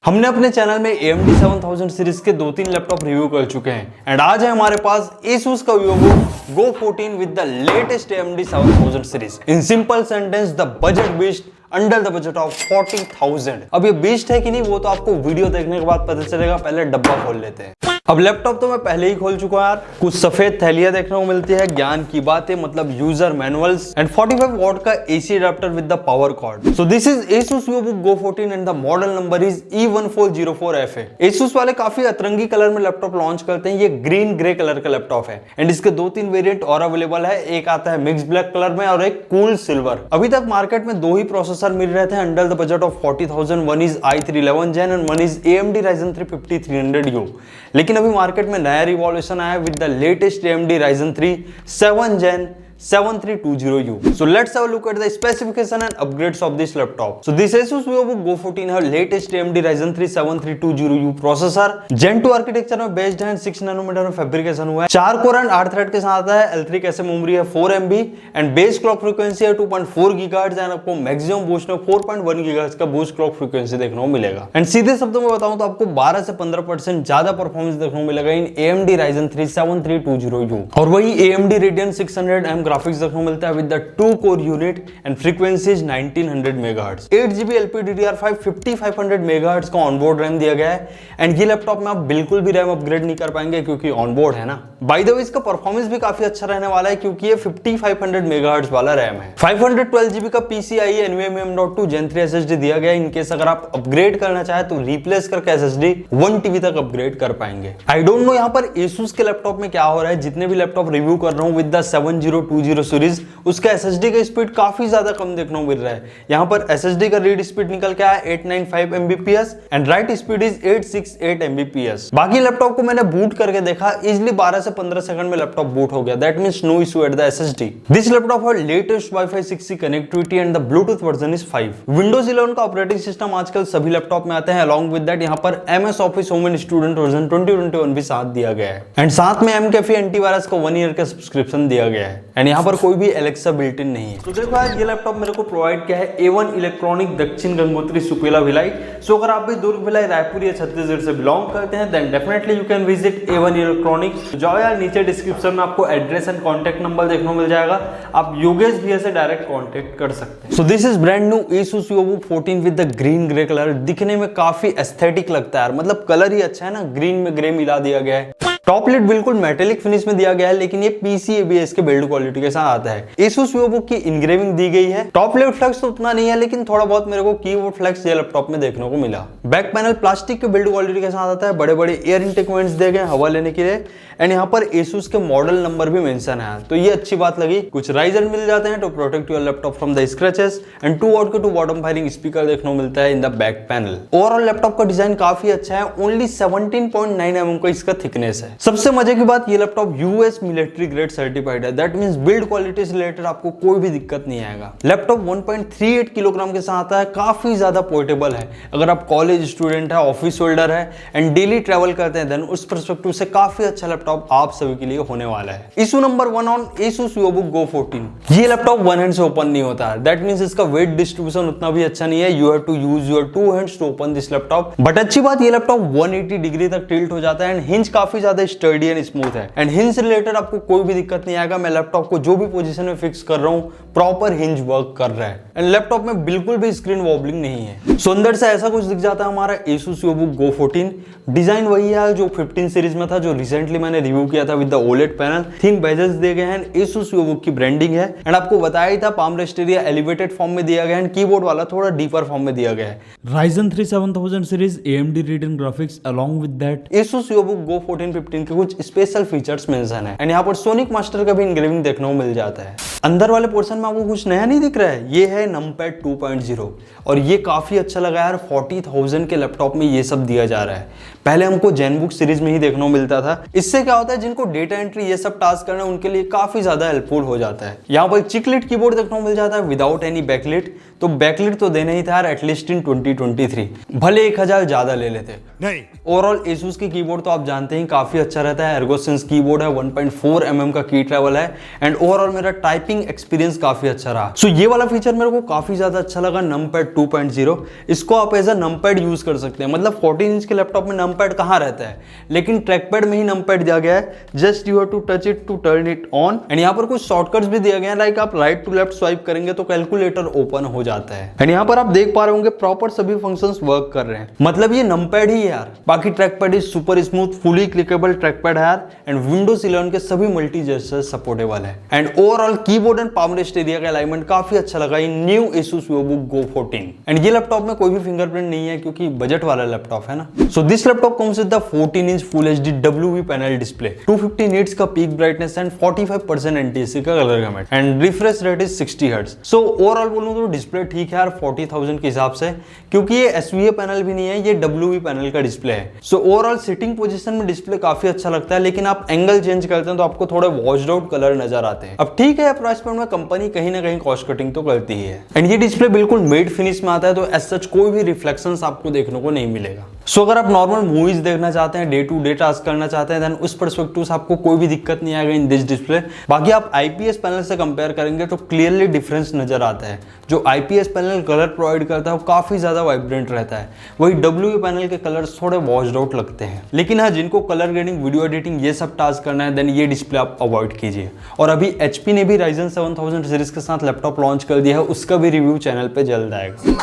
हमने अपने चैनल में AMD 7000 सीरीज के 2-3 लैपटॉप रिव्यू कर चुके हैं एंड आज है हमारे पास Asus का Vivo Go 14 with the latest AMD 7000 series. In simple sentence the budget beast under the budget of 40,000। अब ये बीस्ट है कि नहीं वो तो आपको वीडियो देखने के बाद पता चलेगा, पहले डब्बा खोल लेते हैं। अब लैपटॉप तो मैं पहले ही खोल चुका हूं यार। कुछ सफेद थैलियां देखने को मिलती है, ज्ञान की बातें मतलब यूजर मैनुअल्स एंड 45 वॉट का AC adapter with the power cord. So this is Asus Vivo Go 14 and the model number is E1404FA। Asus वाले काफी अतरंगी कलर में लैपटॉप लॉन्च करते हैं। ये ग्रीन ग्रे कलर का लैपटॉप है एंड इसके 2-3 वेरिएंट और अवेलेबल है। एक आता है मिक्स ब्लैक कलर में और एक कूल सिल्वर। अभी तक मार्केट में 2 ही प्रोसेसर मिल रहे थे under the budget of 40,000। One is i3 Gen and one is AMD Ryzen 3 5300U। लेकिन अभी मार्केट में नया रिवॉल्यूशन आया with the latest AMD Ryzen 3 7 Gen 7320U. So let's have a look at the specification and upgrades of this laptop. So this Asus Vivo Go 14 have latest AMD Ryzen 3 7320U processor, Gen 2 architecture में based है, 6 nanometer में fabrication हुआ है, 4 core and 8 thread के साथ आता है, L3 कैसे मेमोरी है 4 MB and base clock frequency है 2.4 GHz एंड आपको मैक्सिमम बूस्ट में 4.1 GHz का बूस्ट क्लॉक फ्रीक्वेंसी देखने को मिलेगा। एंड सीधे शब्दों में बताऊं तो आपको 12 से 15% ज्यादा परफॉर्मेंस देखने को मिलेगा इन AMD Ryzen 3 7320U। और वही AMD Radeon 600M ग्राफिक्स देखने को मिलता है with the 2 core unit and frequency is 1900 megahertz. 8GB LPDDR5 5500 megahertz का ऑनबोर्ड रैम दिया गया है एंड ये लैपटॉप में आप बिल्कुल भी रैम अपग्रेड नहीं कर पाएंगे क्योंकि ऑनबोर्ड है ना। बाय द वे इसका परफॉर्मेंस भी काफी अच्छा रहने वाला है क्योंकि ये 5500 मेगाहर्ट्ज वाला रैम है। 512GB का PCIe NVMe.2 Gen 3 SSD दिया गया है। इनकेस अगर आप अपग्रेड करना चाहे तो रिप्लेस करके SSD 1 TB तक अपग्रेड कर पाएंगे। आई डोंट नो यहाँ पर Asus के लैपटॉप में क्या हो रहा है। जितने भी लैपटॉप रिव्यू कर रहा हूँ विद द 7020 सीरीज उसका SSD का स्पीड काफी ज्यादा कम देखने को मिल रहा है। यहाँ पर SSD का रीड स्पीड निकल के आया 895 Mbps and right speed is 868 Mbps। बाकी लैपटॉप को मैंने बूट करके देखा, इजिली 12 से 15 सेकंड में लैपटॉप बूट हो गया। That means no issue at the SSD। This laptop have latest Wi-Fi 6E connectivity and the Bluetooth version is 5। Windows 11 का ऑपरेटिंग सिस्टम आजकल सभी लैपटॉप में आते हैं। अलॉन्ग विद दैट यहाँ पर MS Office Home and student version 2021 भी साथ दिया गया है एंड साथ में McAfee एंटीवायरस का 1 ईयर का सब्सक्रिप्शन दिया गया है एंड यहाँ पर कोई भी Alexa बिल्ट इन नहीं है। तो देखो यार ये लैपटॉप मेरे को प्रोवाइड किया है A1 इलेक्ट्रॉनिक दक्षिण गंगोत्री सुपेला भिलाई। सो अगर आप भी दुर्ग भिलाई रायपुर या छत्तीसगढ़ से बिलोंग करते हैं then definitely you can visit A1 electronic. जाओ यार, नीचे डिस्क्रिप्शन में आपको एड्रेस एंड कॉन्टैक्ट नंबर देखने को मिल जाएगा। आप योगेश भैया से डायरेक्ट कॉन्टैक्ट कर सकते हैं। सो this is brand new Asus Vivo 14 with the green grey colour. दिखने में काफी एस्थेटिक लगता है यार, मतलब कलर ही अच्छा है ना, ग्रीन में ग्रे मिला दिया गया है। टॉप लिड बिल्कुल मेटेलिक फिनिश में दिया गया है लेकिन ये PCABS के बिल्ड क्वालिटी के साथ आता है। Asus Vivo की इंग्रेविंग दी गई है। टॉप लिड फ्लेक्स तो उतना नहीं है लेकिन थोड़ा बहुत मेरे को कीबोर्ड फ्लेक्स ये लैपटॉप में देखने को मिला। बैक पैनल प्लास्टिक के बिल्ड क्वालिटी के साथ आता है। बड़े बड़े एयर इंटेक वेंट्स दिए गए हवा लेने के लिए एंड यहाँ पर Asus के मॉडल नंबर भी मेंशन है तो ये अच्छी बात लगी। कुछ राइजर मिल जाते हैं to protect your laptop from the scratches and 2 watt के 2 बॉटम फायरिंग स्पीकर देखने को मिलता है in the back panel. Overall laptop का डिजाइन काफी अच्छा है। ओनली 17.9 mm का इसका थिकनेस है। सबसे मजे की बात ये laptop US military grade certified है। दैट मींस बिल्ड क्वालिटी से रिलेटेड आपको कोई भी दिक्कत नहीं आएगा। लैपटॉप 1.38 किलोग्राम के साथ आता है, काफी ज्यादा पोर्टेबल है। अगर आप कॉलेज स्टूडेंट है, ऑफिस होल्डर है एंड डेली ट्रैवल करते हैं देन उस पर्सपेक्टिव से काफी अच्छा लैपटॉप आप सभी के लिए होने वाला है। Issue number 1 on Asus Vivo Go 14। ये लैपटॉप वन हैंड से ओपन नहीं होता है। दैट मींस इसका वेट डिस्ट्रीब्यूशन उतना भी अच्छा नहीं है। You have to use your 2 hands to open this laptop. But अच्छी बात ये लैपटॉप 180 डिग्री तक टिल्ट हो जाता है एंड हिंज काफी ज्यादा स्टर्डी एंड स्मूथ है एंड हिंज से रिलेटेड आपको कोई भी दिक्कत नहीं आएगा। मैं लैपटॉप को जो भी पोजीशन में फिक्स कर रहा हूँ प्रॉपर हिंज वर्क कर रहा है एंड लैपटॉप में बिल्कुल भी स्क्रीन वॉबलिंग नहीं है। सो अंदर से ऐसा कुछ दिख जाता है हमारा Asus Vivo Go 14। डिजाइन वही है जो 15 सीरीज में था, जो रिसेंटली मैंने रिव्यू किया था with the OLED panel. Thin bezels दिए गए हैं, Asus Vivo की ब्रांडिंग है एंड आपको बताया ही था palm rest area elevated form में दिया गया है, कीबोर्ड वाला थोड़ा डीपर फॉर्म में दिया गया है। Ryzen 3 7000 series AMD Radeon graphics along with that Asus Vivo Go 14 15 के कुछ स्पेशल फीचर्स मेंशन है एंड यहाँ पर सोनिक मास्टर का भी इंग्रेविंग देखने को मिल जाता है। अंदर वाले पोर्शन में आपको कुछ नया नहीं दिख रहा है, ये है नमपैड 2.0 और ये काफी अच्छा लगा यार। 40,000 के लैपटॉप में ये सब दिया जा रहा है। पहले हमको जेनबुक सीरीज में ही देखने को मिलता था। इससे क्या होता है, जिनको डेटा एंट्री ये सब टास्क करना है उनके लिए काफी ज्यादा हेल्पफुल हो जाता है। यहाँ पर चिकलिट कीबोर्ड देखने को मिल जाता है विदाउट एनी बैकलिट। तो बैकलिट तो देना ही था यार एटलीस्ट इन 2023, भले 1000 ज्यादा ले लेते नहीं। ओवरऑल Asus की कीबोर्ड तो आप जानते हैं काफी काफी अच्छा रहता है। एर्गोसेंस कीबोर्ड है, 1.4 mm का की ट्रैवल है एंड ओवरऑल मेरा टाइपिंग एक्सपीरियंस काफी अच्छा रहा। सो ये वाला फीचर मेरे को काफी ज्यादा अच्छा लगा, नमपैड 2.0। इसको आप एज अ नमपैड यूज कर सकते हैं। मतलब 14 इंच के लैपटॉप में नमपैड कहाँ रहता है, लेकिन ट्रैकपैड में ही नमपैड दिया गया है। Just you have to touch it to turn it on and यहाँ पर कुछ शॉर्टकट्स भी दिया गया है, लाइक आप राइट टू लेफ्ट स्वाइप करेंगे तो कैलकुलेटर ओपन हो जाता है एंड यहाँ पर आप देख पा रहे होंगे प्रॉपर सभी फंक्शंस वर्क कर रहे हैं। मतलब ये नमपैड ही है यार। बाकी trackpad is super smooth, fully clickable trackpad है यार एंड विंडोज 11 के सभी मल्टी जेस्चर सपोर्टेबल है and overall keyboard and palm rest area का अलाइनमेंट काफी अच्छा लगा in new Asus VivoBook Go 14 and ये लैपटॉप में कोई भी फिंगरप्रिंट नहीं है क्योंकि बजट वाला लैपटॉप है ना। So this laptop comes with the 14 inch full HD WV panel display, 250 nits का पीक ब्राइटनेस एंड 45% NTSC का colour gamete and refresh rate is 60 hertz. So overall बोलूं तो डिस्प्ले ठीक है यार 40,000 के हिसाब से, क्योंकि ये SVA पैनल भी नहीं है, ये WV पैनल का डिस्प्ले है। सो ओवरऑल सिटिंग पोजीशन में डिस्प्ले काफी अच्छा लगता है, लेकिन आप एंगल चेंज करते हैं तो आपको थोड़े वॉश्ड आउट कलर नजर आते हैं। अब ठीक है, प्राइस पॉइंट में कंपनी कहीं ना कहीं कॉस्ट कटिंग तो करती ही है एंड ये डिस्प्ले बिल्कुल मेट फिनिश में आता है, तो एज सच कोई भी रिफ्लेक्शंस आपको देखने को नहीं मिलेगा। सो अगर आप नॉर्मल मूवीज देखना चाहते हैं, डे टू डे टास्क करना चाहते हैं, देन उस पर्सपेक्टिव से आपको कोई भी दिक्कत नहीं आएगा इन दिस डिस्प्ले। बाकी आप IPS पैनल से कंपेयर करेंगे तो क्लियरली डिफरेंस नजर आता है। जो IPS पैनल कलर प्रोवाइड करता है वो काफी ज्यादा वाइब्रेंट रहता है, वही WV पैनल के कलर्स थोड़े वॉश्ड आउट लगते हैं। लेकिन हाँ, जिनको कलर ग्रेडिंग, वीडियो एडिटिंग ये सब टास्क करना है, देन ये डिस्प्ले आप अवॉइड कीजिए। और अभी HP ने भी Ryzen 7000 सीरीज के साथ लैपटॉप लॉन्च कर दिया है, उसका भी रिव्यू चैनल पे जल्द आएगा।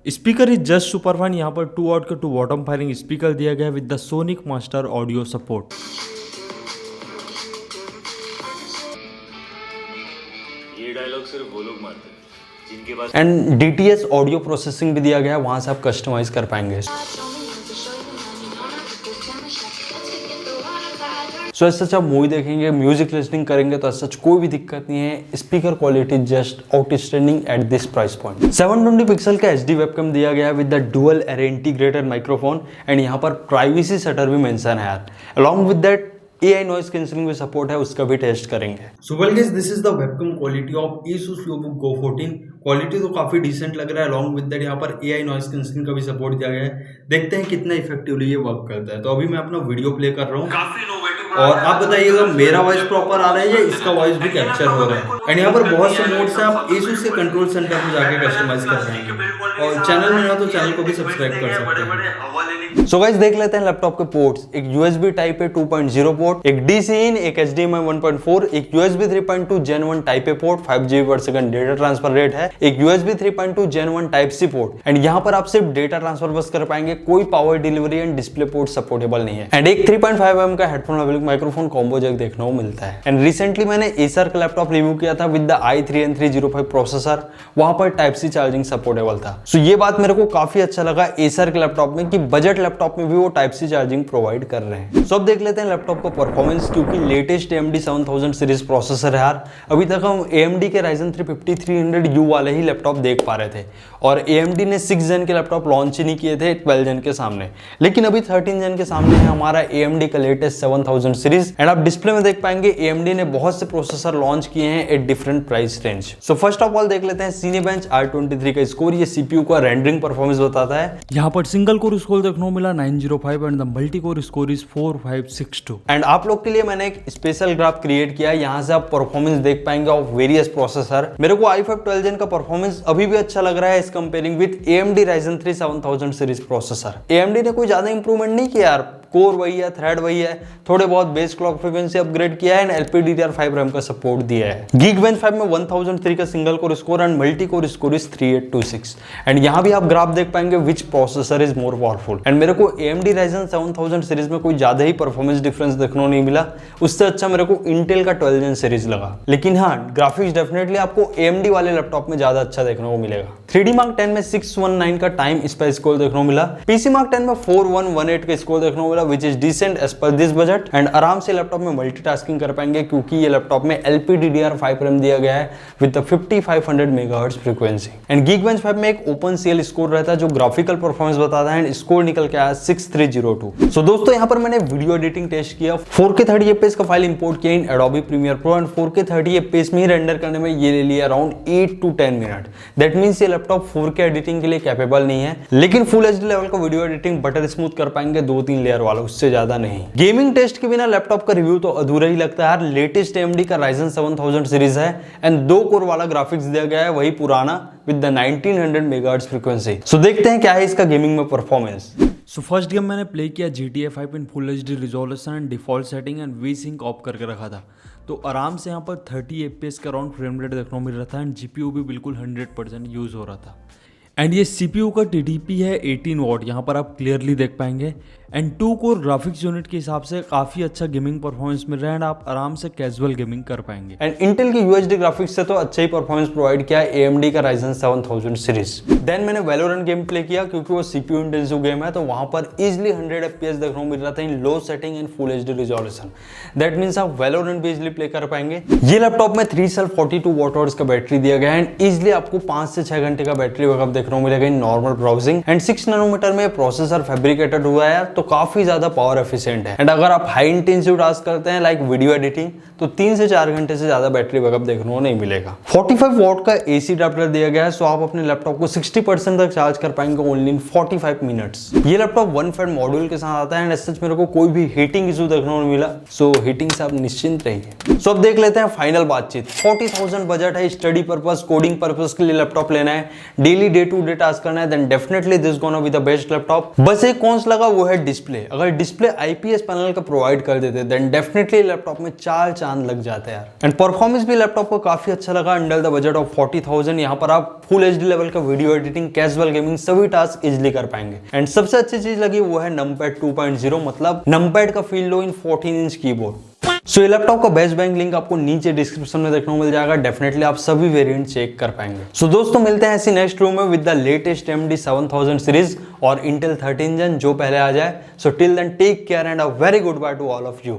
Speaker is just super fine. यहाँ पर 2 watt का 2 बॉटम फायरिंग स्पीकर दिया गया with the sonic master audio support. ये डायलॉग सिर्फ वो लोग मारते हैं जिनके पास एंड DTS ऑडियो प्रोसेसिंग भी दिया गया है, वहां से आप कस्टमाइज कर पाएंगे। सो सच आप मूवी देखेंगे, म्यूजिक लिसनिंग करेंगे तो सच कोई भी दिक्कत नहीं है। Speaker quality just outstanding at this price point. 720 pixel का HD वेबकैम दिया गया है with the dual array integrated microphone and यहाँ पर प्राइवेसी शटर भी मेंशन है यार। Along with that AI noise cancelling भी सपोर्ट है, उसका भी टेस्ट करेंगे। So well guys, this is the webcam quality of Asus VivoBook Go 14। Quality तो काफी डिसेंट लग रहा है। अलॉन्ग विद दैट यहाँ पर AI नॉइज कैंसिलिंग का भी सपोर्ट दिया गया है। देखते हैं कितना इफेक्टिवली ये वर्क करता है। तो अभी मैं अपना वीडियो प्ले कर रहा हूँ और आप बताइएगा मेरा वॉइस प्रॉपर आ रहा है या इसका वॉइस भी कैप्चर हो रहा है। एंड यहाँ पर बहुत से मोड्स हैं, आप Asus के कंट्रोल सेंटर में जाके कस्टमाइज कर रहे हैं और चैनल में ना तो चैनल को भी सब्सक्राइब कर सकते हैं। सो गाइस देख लेते हैं लैपटॉप के पोर्ट्स। एक USB टाइप ए 2.0 पोर्ट, एक DC in, एक HDMI 1.4, एक USB 3.2 Gen 1 type A port, 5GB/s data transfer rate है, एक USB 3.2 Gen 1 type C port and यहाँ पर आप सिर्फ डेटा ट्रांसफर बस कर पाएंगे, कोई power delivery and display port supportable नहीं है। एंड एक 3.5 mm का headphone level microphone combo jack देखने को मिलता है। एंड रिसेंटली मैंने Acer का लैपटॉप रिव्यू किया था विद द i3-N305 प्रोसेसर, वहां पर टाइप C चार्जिंग सपोर्टेबल था। सो ये बात मेरे को काफी अच्छा लगा Acer के लैपटॉप में कि बजट लैपटॉप में भी वो टाइप C चार्जिंग प्रोवाइड कर रहे हैं। सो अब देख लेते हैं लैपटॉप का परफॉर्मेंस, क्योंकि लेटेस्ट AMD 7000 सीरीज प्रोसेसर है यार। अभी तक हम AMD के Ryzen 3 5300U वाले ही लैपटॉप देख पा रहे थे और AMD ने 6 Gen के लैपटॉप लॉन्च ही नहीं किए थे 12 Gen के सामने, लेकिन अभी 13 Gen के सामने है हमारा AMD का लेटेस्ट 7000 सीरीज। एंड आप डिस्प्ले में देख पाएंगे AMD ने बहुत से प्रोसेसर लॉन्च किए हैं at different price range. So first of all देख लेते हैं Cinebench R23 का स्कोर। ये CPU का रेंडरिंग परफॉर्मेंस बताता है। यहाँ पर सिंगल कोर स्कोर देखने को मिला 905 and the multi core score is 4562। And आप लोग के लिए मैंने एक स्पेशल ग्राफ क्रिएट किया है, यहाँ से आप परफॉर्मेंस देख पाएंगे ऑफ वेरियस प्रोसेसर। मेरे को i5 12 Gen का परफॉर्मेंस अभी भी अच्छा लग रहा है इस comparing with AMD Ryzen 3 7000 series processor. AMD ने कोई ज्यादा इंप्रूवमेंट नहीं किया यार, कोर वही है, थ्रेड वही है, थोड़े बहुत बेस क्लॉक फ्रीक्वेंसी अपग्रेड किया है एंड LPDDR5 रैम का सपोर्ट दिया है। Geekbench 5 में 1003 का single core score and multi core score is 3826। And यहाँ भी आप ग्राफ देख पाएंगे which processor is more powerful. And मेरे को AMD Ryzen 7000 सीरीज में कोई ज्यादा ही परफॉर्मेंस डिफरेंस देखने को नहीं मिला, उससे अच्छा मेरे को इंटेल का 12 Gen सीरीज लगा। लेकिन हाँ, ग्राफिक्स डेफिनेटली आपको AMD वाले लैपटॉप में ज्यादा अच्छा देखने को मिलेगा। 3D Mark 10 में 619 का टाइम स्पेस स्कोर देखने को मिला, PC Mark 10 में 4118 का स्कोर देखने को मिला which is decent as per this budget, and आराम से लैपटॉप में मल्टीटास्किंग कर पाएंगे क्योंकि ये लैपटॉप में LPDDR5 रैम दिया गया है with the 5500 megahertz frequency. And Geekbench 5 में एक OpenCL स्कोर रहता है जो ग्राफिकल परफॉर्मेंस बताता है, एंड स्कोर निकल के आया 6302। सो दोस्तों यहाँ पर मैंने वीडियो एडिटिंग टेस्ट किया, 4K 30 FPS का फाइल इंपोर्ट किया इन Adobe Premiere Pro, and 4K 30 FPS में ही रेंडर करने में ये ले लिया around 8 to 10 minute. That means ये लैपटॉप 4K एडिटिंग के लिए कैपेबल नहीं है, लेकिन फुल HD लेवल का वीडियो एडिटिंग बटर स्मूथ कर पाएंगे 2-3 लेयर वाला, उससे ज्यादा नहीं। गेमिंग टेस्ट के बिना लैपटॉप का रिव्यू तो अधूरा ही लगता है यार। लेटेस्ट AMD का Ryzen 7000 सीरीज है एंड 2 कोर वाला ग्राफिक्स दिया गया है, वही पुराना विद द 1900 मेगाहर्ट्ज फ्रीक्वेंसी। सो देखते हैं क्या है इसका गेमिंग में परफॉर्मेंस। सो फर्स्ट गेम मैंने प्ले किया GTA 5 in full HD resolution and default setting and V-Sync of करके रखा था, तो आराम से यहाँ पर 30 FPS का अराउंड फ्रेम रेट देखने को मिल रहा था एंड GPU भी बिल्कुल 100% यूज़ हो रहा था। एंड ये CPU का TDP है 18 वॉट, यहाँ पर आप क्लियरली देख पाएंगे, एंड 2 कोर ग्राफिक्स यूनिट के हिसाब से काफ़ी अच्छा गेमिंग परफॉर्मेंस मिल रहा है एंड आप आराम से कैजुअल गेमिंग कर पाएंगे। एंड इंटेल की UHD ग्राफिक्स से तो अच्छा ही परफॉर्मेंस प्रोवाइड किया है AMD का Ryzen 7000 सीरीज। देन मैंने Valorant गेम प्ले किया क्योंकि वो CPU इंटेंसिव गेम है, तो वहां पर इजिली 100 FPS देखने को मिल रहा था in low setting and full HD resolution. That means आप Valorant भी इजिली प्ले कर पाएंगे। ये लैपटॉप में 3 सेल 42 वॉट आवर्स का बैटरी दिया गया है एंड इजिली आपको 5 से 6 घंटे का बैटरी बैकअप देखने को मिलेगा in normal browsing. And 6 nanometer में प्रोसेसर फैब्रिकेटेड हुआ है, तो काफी ज्यादा पावर एफिशिएंट है। एंड अगर आप हाई इंटेंसिव टास्क करते हैं लाइक वीडियो एडिटिंग, तो 3 से 4 घंटे से ज्यादा बैटरी बैकअप देखने को नहीं मिलेगा। 45 वॉट का AC अडेप्टर दिया गया है, सो आप अपने लैपटॉप को 60% तक चार्ज कर पाएंगे ओनली इन 45 मिनट्स। ये लैपटॉप 1 फेड मॉड्यूल के साथ आता है एंड सच मेरे को कोई भी हीटिंग इशू देखने को नहीं मिला, सो हीटिंग से आप निश्चिंत रहिए। सो अब देख लेते हैं फाइनल बातचीत। 40,000 बजट है, स्टडी पर्पस कोडिंग पर्पस के लिए लैपटॉप लेना है, daily day to day task करना है, then definitely this gonna be the best laptop. बस एक कॉन्स लगा वो है डिस्प्ले। अगर डिस्प्ले IPS पैनल का प्रोवाइड कर देते देन डेफिनेटली लैपटॉप में 4 चांद लग जाते हैं यार। एंड परफॉर्मेंस भी लैपटॉप को काफी अच्छा लगा अंडर द बजट ऑफ 40,000। यहाँ पर आप फुल HD लेवल का वीडियो एडिटिंग, कैजुअल गेमिंग सभी टास्क इजिली कर पाएंगे। एंड सबसे अच्छी चीज लगी वो है नमपैड 2.0, मतलब नमपैड का फील लो इन 14 इंच कीबोर्ड। सो ये लैपटॉप का बेस्ट बाइंग लिंक आपको नीचे डिस्क्रिप्शन में देखने को मिल जाएगा, डेफिनेटली आप सभी वेरिएंट चेक कर पाएंगे। सो दोस्तों मिलते हैं ऐसी नेक्स्ट रूम में with the latest AMD 7000 series और Intel 13 Gen जो पहले आ जाए। So till then take care and a very good bye to all of you.